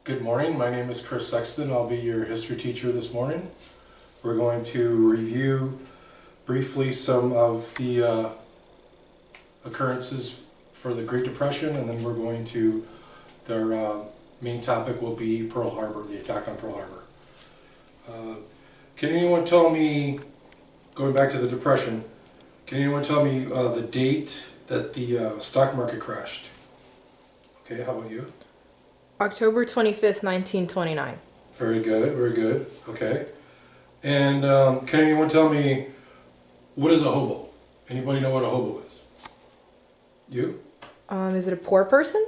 Good morning, my name is Chris Sexton. I'll be your history teacher this morning. We're going to review briefly some of the occurrences for the Great Depression, and then we're going to, their main topic will be Pearl Harbor, the attack on Pearl Harbor. Can anyone tell me, going back to the Depression, can anyone tell me the date that the stock market crashed? Okay, how about you? October 25th, 1929. Very good, very good. Okay. And can anyone tell me, what is a hobo? Anybody know what a hobo is? You? Is it a poor person?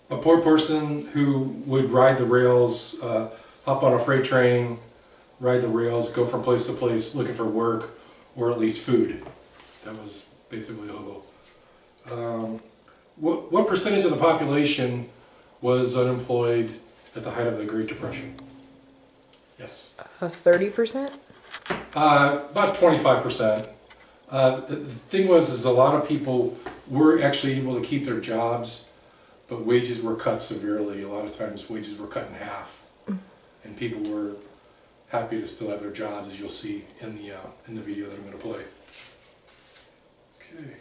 A poor person who would ride the rails, hop on a freight train, ride the rails, go from place to place looking for work, or at least food. That was basically a hobo. What percentage of the population was unemployed at the height of the Great Depression? Yes. 30%? About 25%. The thing was, a lot of people were actually able to keep their jobs, but wages were cut severely. A lot of times wages were cut in half, and people were happy to still have their jobs, as you'll see in the video that I'm going to play. Okay.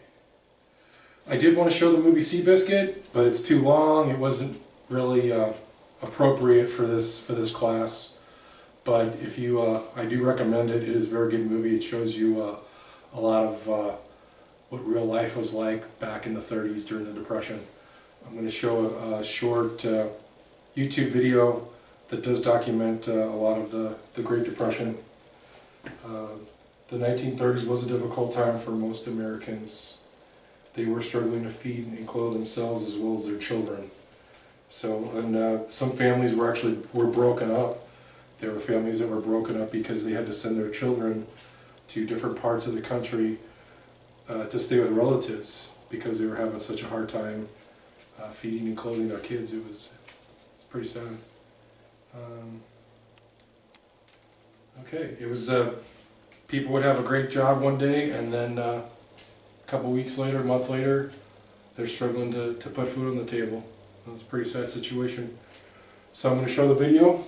I did want to show the movie Seabiscuit, but it's too long. It wasn't really appropriate for this class. But if you, I do recommend it. It is a very good movie. It shows you a lot of what real life was like back in the 30s during the Depression. I'm going to show a short YouTube video that does document a lot of the Great Depression. The 1930s was a difficult time for most Americans. They were struggling to feed and clothe themselves as well as their children. So, and some families were broken up. There were families that were broken up because they had to send their children to different parts of the country to stay with relatives because they were having such a hard time feeding and clothing their kids. It's pretty sad. Okay, it was people would have a great job one day, and then a couple weeks later, a month later, they're struggling to put food on the table. It's a pretty sad situation. So I'm going to show the video.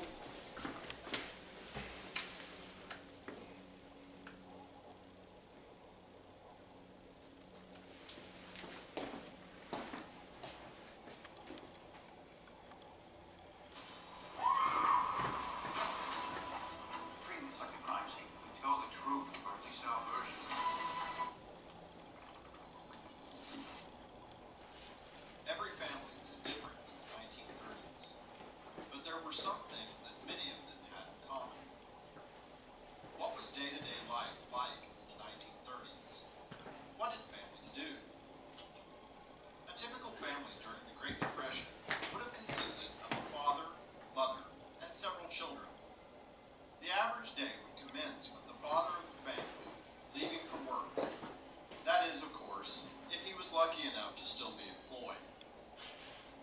Treating this like a crime scene. Tell the truth, or at least our version. Every family was different in the 1930s, but there were some things that many of them had in common. What was day-to-day life like in the 1930s? What did families do? A typical family during the Great Depression would have consisted of a father, mother, and several children. The average day would commence with the father of the family leaving for work. That is, of course, if he was lucky enough to still be employed.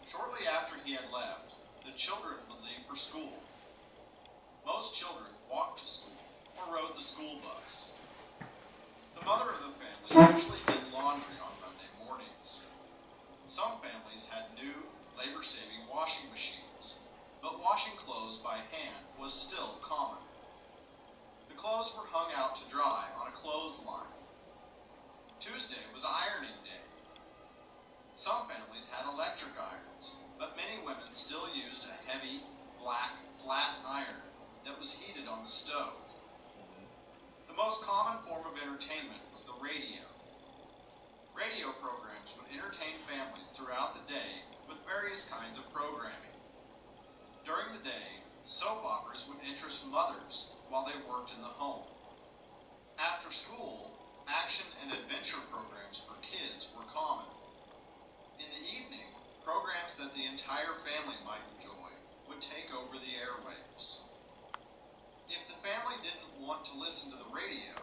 Shortly after he had left, the children would leave for school. Most children walked to school or rode the school bus. The mother of the family usually did laundry on Monday mornings. Some families had new, labor-saving washing machines, but washing clothes by hand was still common. The clothes were hung out to dry on a clothesline. Tuesday was ironing day. Some families had electric irons, but many women still used a heavy, black, flat iron that was heated on the stove. The most common form of entertainment was the radio. Radio programs would entertain families throughout the day with various kinds of programming. During the day, soap operas would interest mothers while they worked in the home. After school, action and adventure programs for kids were common. In the evening, programs that the entire family might enjoy would take over the airwaves. If the family didn't want to listen to the radio,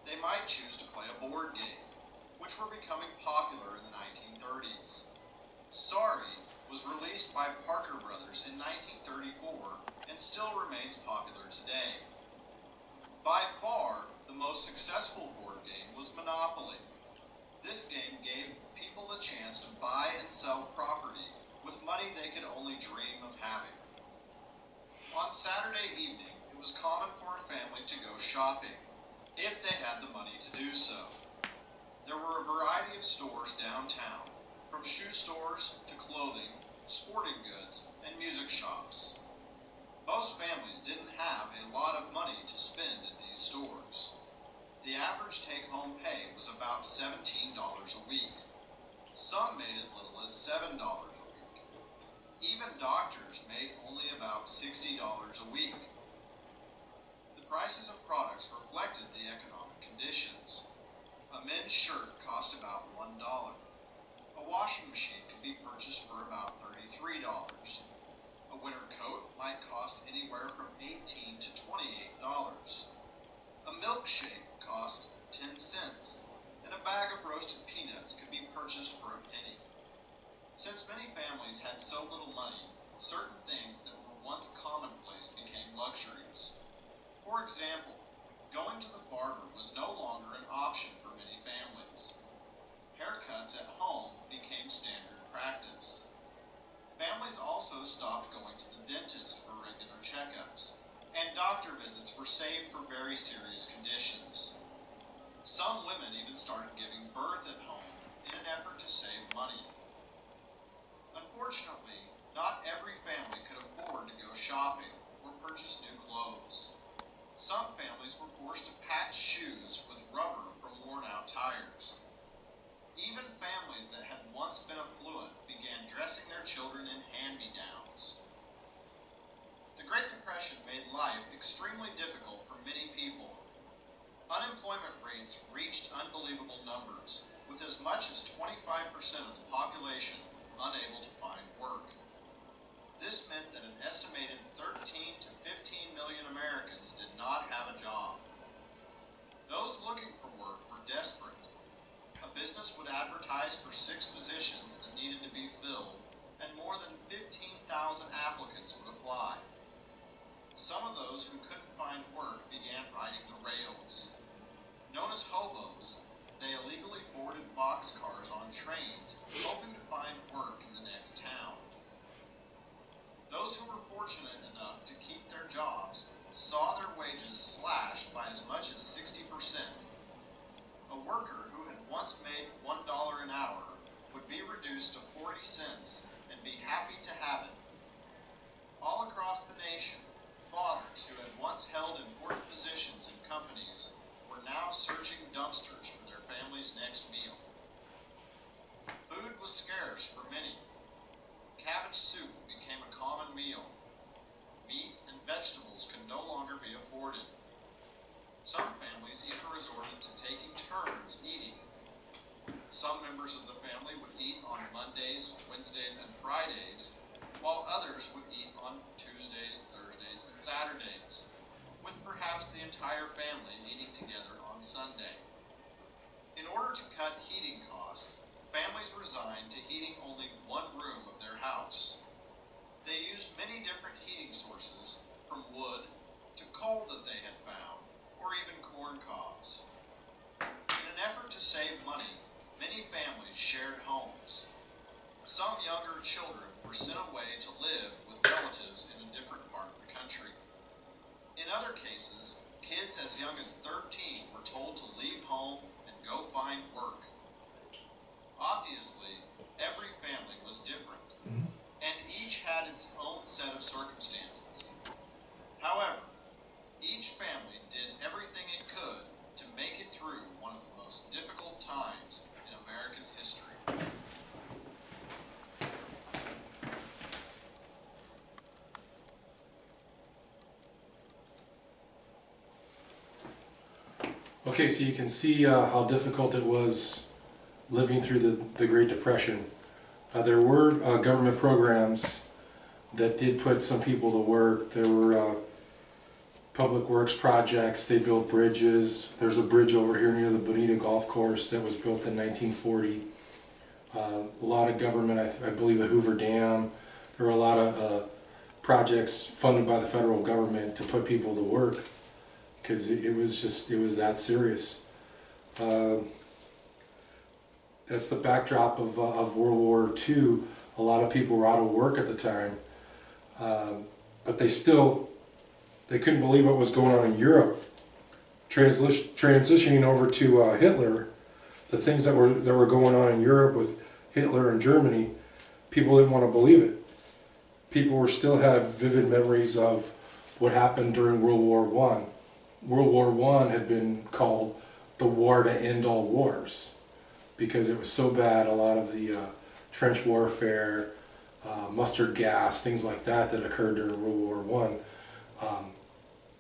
they might choose to play a board game, which were becoming popular in the 1930s. Sorry was released by Parker Brothers in 1934 and still remains popular today. By far, the most successful board game was Monopoly. This game gave people the chance to buy and sell property with money they could only dream of having. shopping, if they had the money to do so. There were a variety of stores downtown, from shoe stores to clothing, sporting goods, and music shops. Most families didn't have a lot of money to spend at these stores. The average take-home pay was about $17 a week. Some made as little as $7 a week. Even doctors made only about $60 a week. The prices of products reflected the economic conditions. A men's shirt cost about $1. A washing machine could be purchased for about $33. A winter coat might cost anywhere from $18 to $28. A milkshake cost 10 cents, and a bag of roasted peanuts could be purchased for a penny. Since many families had so little money, certain things that were once commonplace became luxuries. For example, going to the barber was no longer an option for many families. Haircuts at home became standard practice. Families also stopped going to the dentist for regular checkups, and doctor visits were saved for very serious conditions. Some women even started giving birth at home in an effort to save money. Unfortunately, not every family could afford to go shopping or purchase new clothes. Some families were forced to patch shoes with rubber from worn-out tires. Even families that had once been affluent began dressing their children in hand-me-downs. The Great Depression made life extremely difficult for many people. Unemployment rates reached unbelievable numbers, with as much as 25% of the population unable to find work. This meant that an estimated 13 to 15 million Americans did not have a job. Those looking for work were desperate. A business would advertise for 6 positions that needed to be filled, and more than 15,000 applicants would apply. Some of those who couldn't find work began riding the rails. Known as hobos, they illegally boarded boxcars on trains, hoping to find work in the next town. Those who were fortunate enough to keep their jobs saw their wages slashed by as much as 60%. A worker who had once made $1 an hour would be reduced to 40 cents and be happy to have it. All across the nation, fathers who had once held important positions in companies were now searching dumpsters for their family's next meal. Food was scarce for many. Cabbage soup became a common meal. Meat and vegetables could no longer be afforded. Some families even resorted to taking turns eating. Some members of the family would eat on Mondays, Wednesdays, and Fridays, while others would eat on Tuesdays, Thursdays, and Saturdays, with perhaps the entire family eating together on Sunday. In order to cut heating costs, families resigned to heating only one room of their house. They used many different heating sources, from wood to coal that they had found, or even corn cobs. In an effort to save money, many families shared homes. Some younger children were sent away to live with relatives in a different part of the country. In other cases, kids as young as 13 were told to leave home and go find work. Obviously, every family was different, and each had its own set of circumstances. However, each family did everything it could to make it through one of the most difficult times in American history. Okay, so you can see how difficult it was living through the Great Depression. There were government programs that did put some people to work. There were public works projects. They built bridges. There's a bridge over here near the Bonita Golf Course that was built in 1940. A lot of government, I believe the Hoover Dam. There were a lot of projects funded by the federal government to put people to work, because it was that serious. That's the backdrop of World War II. A lot of people were out of work at the time, but they couldn't believe what was going on in Europe. transitioning over to Hitler, the things that were going on in Europe with Hitler and Germany, people didn't want to believe it. People were still had vivid memories of what happened during World War I. World War I had been called the war to end all wars because it was so bad. A lot of the trench warfare, mustard gas, things like that that occurred during World War I,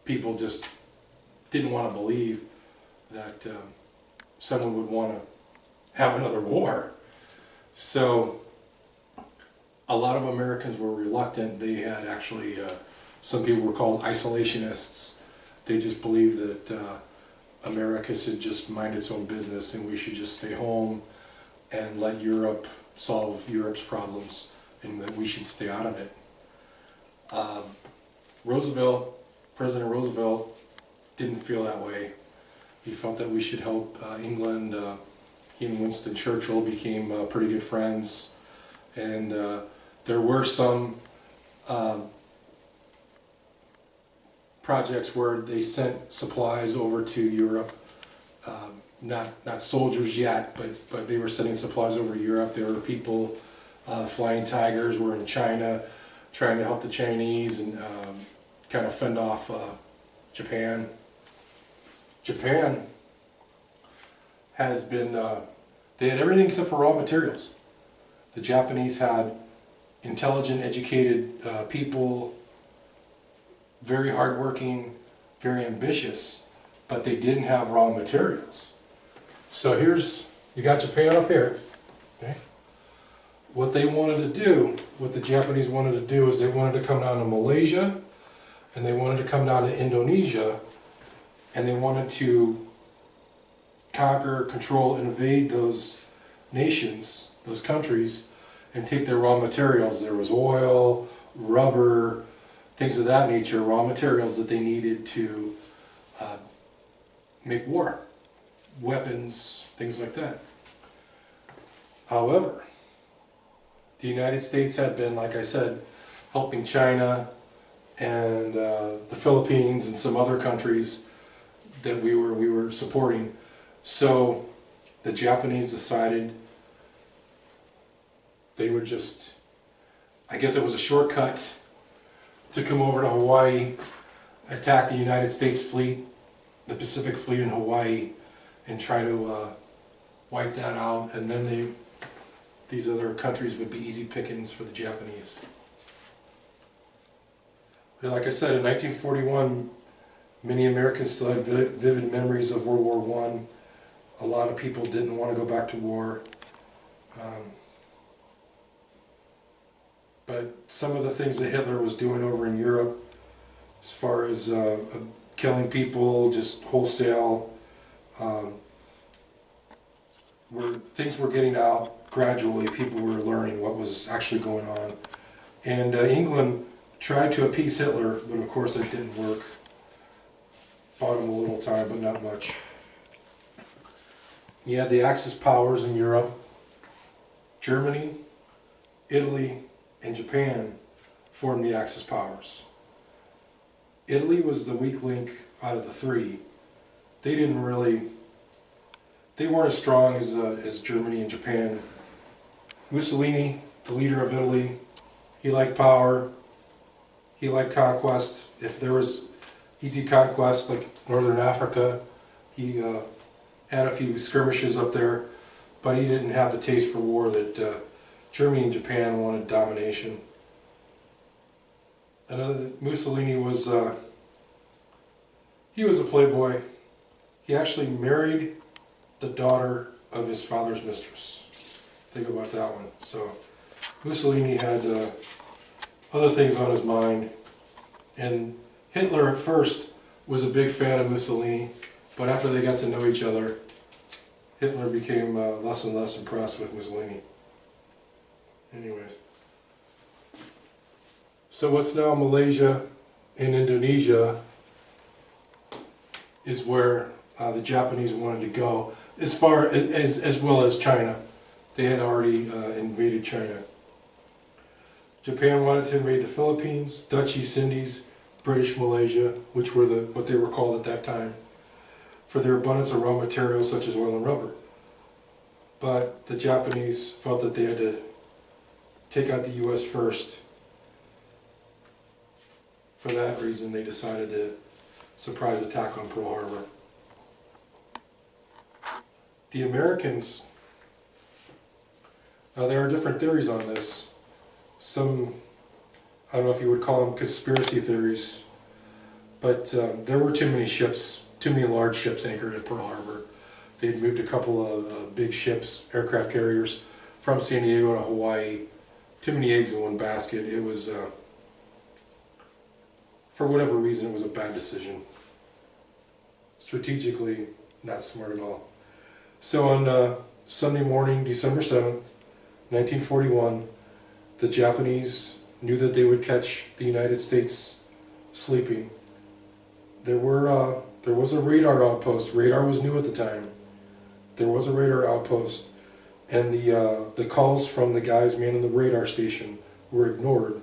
people just didn't want to believe that someone would want to have another war. So a lot of Americans were reluctant. They had actually, some people were called isolationists. They just believed that America should just mind its own business and we should just stay home and let Europe solve Europe's problems and that we should stay out of it. President Roosevelt didn't feel that way. He felt that we should help England. He and Winston Churchill became pretty good friends, and there were some projects where they sent supplies over to Europe. Not soldiers yet, but they were sending supplies over to Europe. There were people, Flying Tigers were in China, trying to help the Chinese and kind of fend off Japan. Japan has been, they had everything except for raw materials. The Japanese had intelligent, educated people, very hardworking, very ambitious, but they didn't have raw materials. So here's, you got Japan up here, okay? What they wanted to do, what the Japanese wanted to do is they wanted to come down to Malaysia, and they wanted to come down to Indonesia, and they wanted to conquer, control, invade those nations, those countries, and take their raw materials. There was oil, rubber, things of that nature, raw materials that they needed to make war, weapons, things like that. However, the United States had been, like I said, helping China and the Philippines and some other countries that we were supporting. So the Japanese decided they would just, I guess it was a shortcut to come over to Hawaii, attack the United States fleet, the Pacific Fleet in Hawaii, and try to wipe that out, and then these other countries would be easy pickings for the Japanese. But like I said, in 1941, many Americans still had vivid memories of World War I. A lot of people didn't want to go back to war. But some of the things that Hitler was doing over in Europe, as far as killing people, just wholesale, where things were getting out gradually, people were learning what was actually going on. And England tried to appease Hitler, but of course it didn't work. Fought him a little time, but not much. You had the Axis powers in Europe. Germany, Italy, and Japan formed the Axis powers. Italy was the weak link out of the three. They weren't as strong as Germany and Japan. Mussolini, the leader of Italy, he liked power, he liked conquest. If there was easy conquest like Northern Africa, he had a few skirmishes up there, but he didn't have the taste for war that Germany and Japan wanted domination. Mussolini was, he was a playboy. He actually married the daughter of his father's mistress. Think about that one. So Mussolini had other things on his mind, and Hitler at first was a big fan of Mussolini, but after they got to know each other, Hitler became less and less impressed with Mussolini. Anyways, so what's now Malaysia and Indonesia is where the Japanese wanted to go, as far as well as China. They had already invaded China. Japan wanted to invade the Philippines, Dutch East Indies, British Malaysia, which were what they were called at that time. for their abundance of raw materials such as oil and rubber. But the Japanese felt that they had to take out the U.S. first. For that reason, they decided to surprise attack on Pearl Harbor. The Americans, now there are different theories on this. Some, I don't know if you would call them conspiracy theories, but there were too many ships, too many large ships anchored at Pearl Harbor. They'd moved a couple of big ships, aircraft carriers, from San Diego to Hawaii. Too many eggs in one basket. It was, for whatever reason, it was a bad decision. Strategically, not smart at all. So on Sunday morning, December 7th, 1941, the Japanese knew that they would catch the United States sleeping. There was a radar outpost. Radar was new at the time. There was a radar outpost, and the calls from the guys manning the radar station were ignored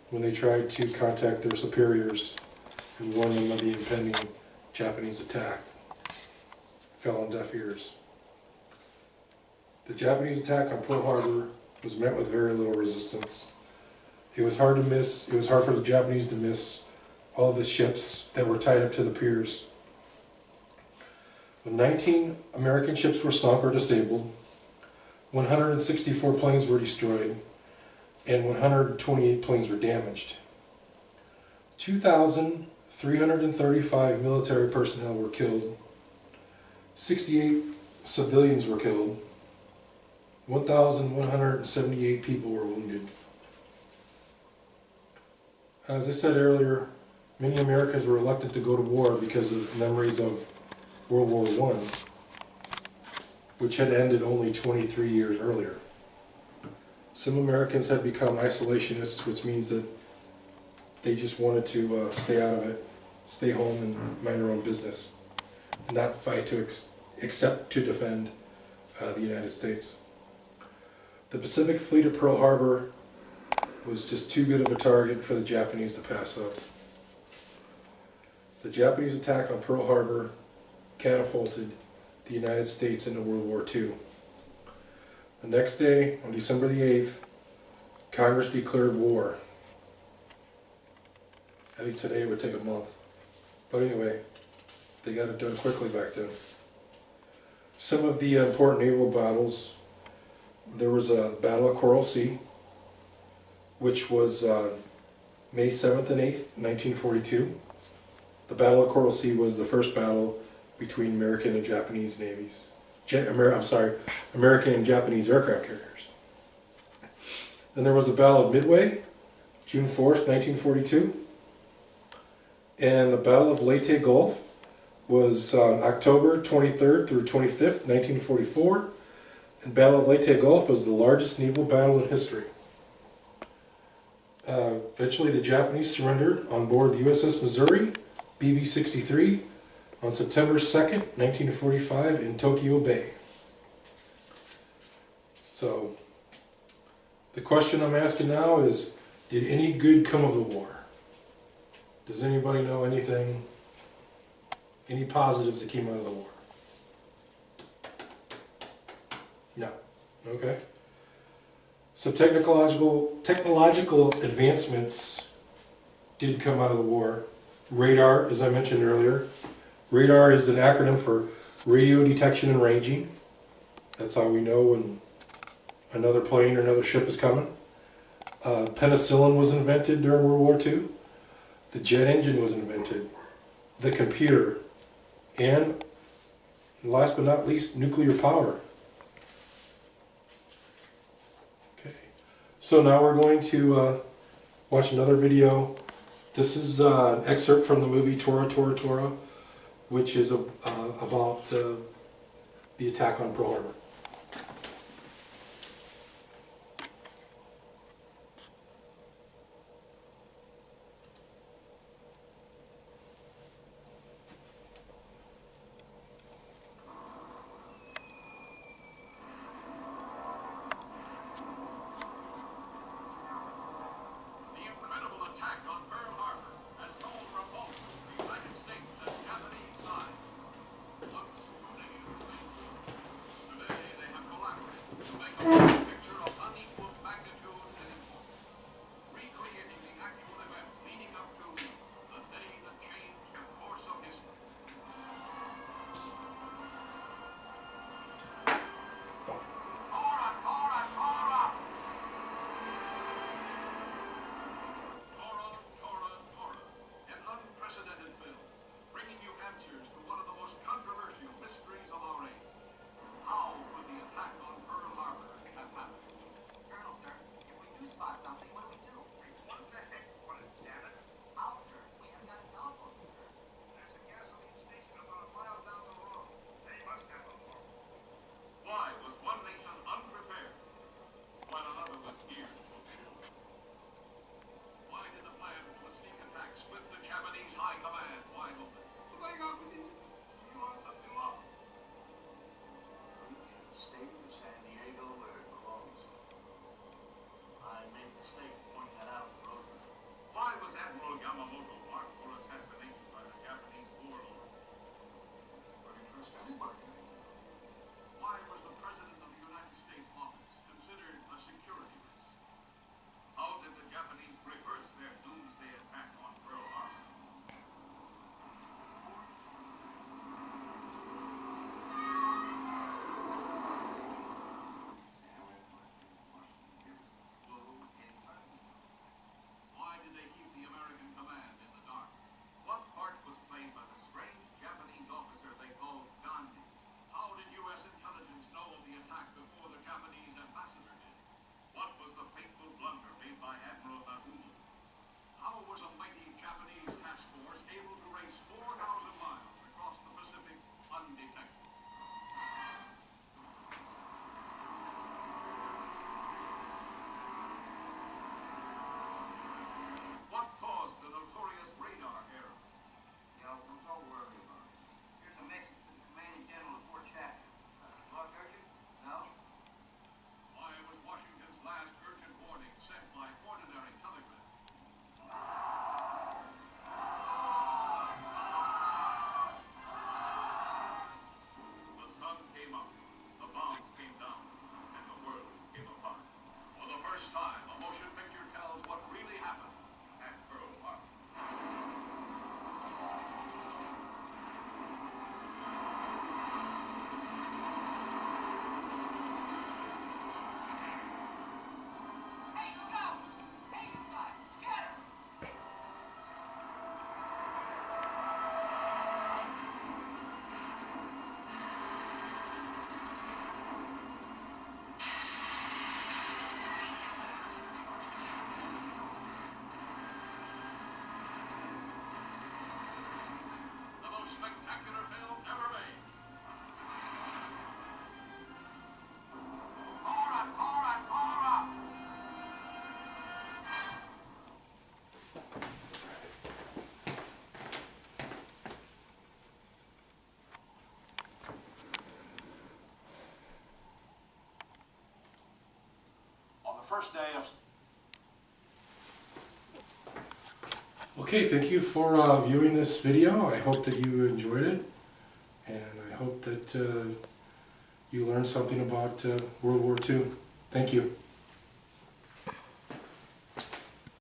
when they tried to contact their superiors and warn them of the impending Japanese attack. Fell on deaf ears. The Japanese attack on Pearl Harbor was met with very little resistance. It was hard to miss. It was hard for the Japanese to miss all of the ships that were tied up to the piers. 19 American ships were sunk or disabled, 164 planes were destroyed, and 128 planes were damaged. 2,335 military personnel were killed, 68 civilians were killed, 1,178 people were wounded. As I said earlier, many Americans were reluctant to go to war because of memories of World War I, which had ended only 23 years earlier. Some Americans had become isolationists, which means that they just wanted to stay out of it, stay home and mind their own business, not fight except to defend the United States. The Pacific Fleet at Pearl Harbor was just too good of a target for the Japanese to pass up. The Japanese attack on Pearl Harbor catapulted the United States into World War II. The next day, on December the 8th, Congress declared war. I think today it would take a month. But anyway, they got it done quickly back then. Some of the important naval battles: there was a Battle of Coral Sea, which was May 7th and 8th, 1942. The Battle of Coral Sea was the first battle between American and Japanese navies. American and Japanese aircraft carriers. Then there was the Battle of Midway, June 4th, 1942. And the Battle of Leyte Gulf was October 23rd through 25th, 1944. And Battle of Leyte Gulf was the largest naval battle in history. Eventually the Japanese surrendered on board the USS Missouri, BB-63, on September 2nd, 1945 in Tokyo Bay. So, the question I'm asking now is, did any good come of the war? Does anybody know anything, any positives that came out of the war? No. Okay. Some technological advancements did come out of the war. Radar, as I mentioned earlier. Radar is an acronym for radio detection and ranging. That's how we know when another plane or another ship is coming. Penicillin was invented during World War II. The jet engine was invented. The computer. And last but not least, nuclear power. Okay. So now we're going to watch another video. This is an excerpt from the movie Tora, Tora, Tora, which is about the attack on Pearl Harbor. The incredible attack on Pearl Harbor has told revolt the United States and Japanese side. first day of... Okay, thank you for viewing this video. I hope that you enjoyed it, and I hope that you learned something about World War II. Thank you.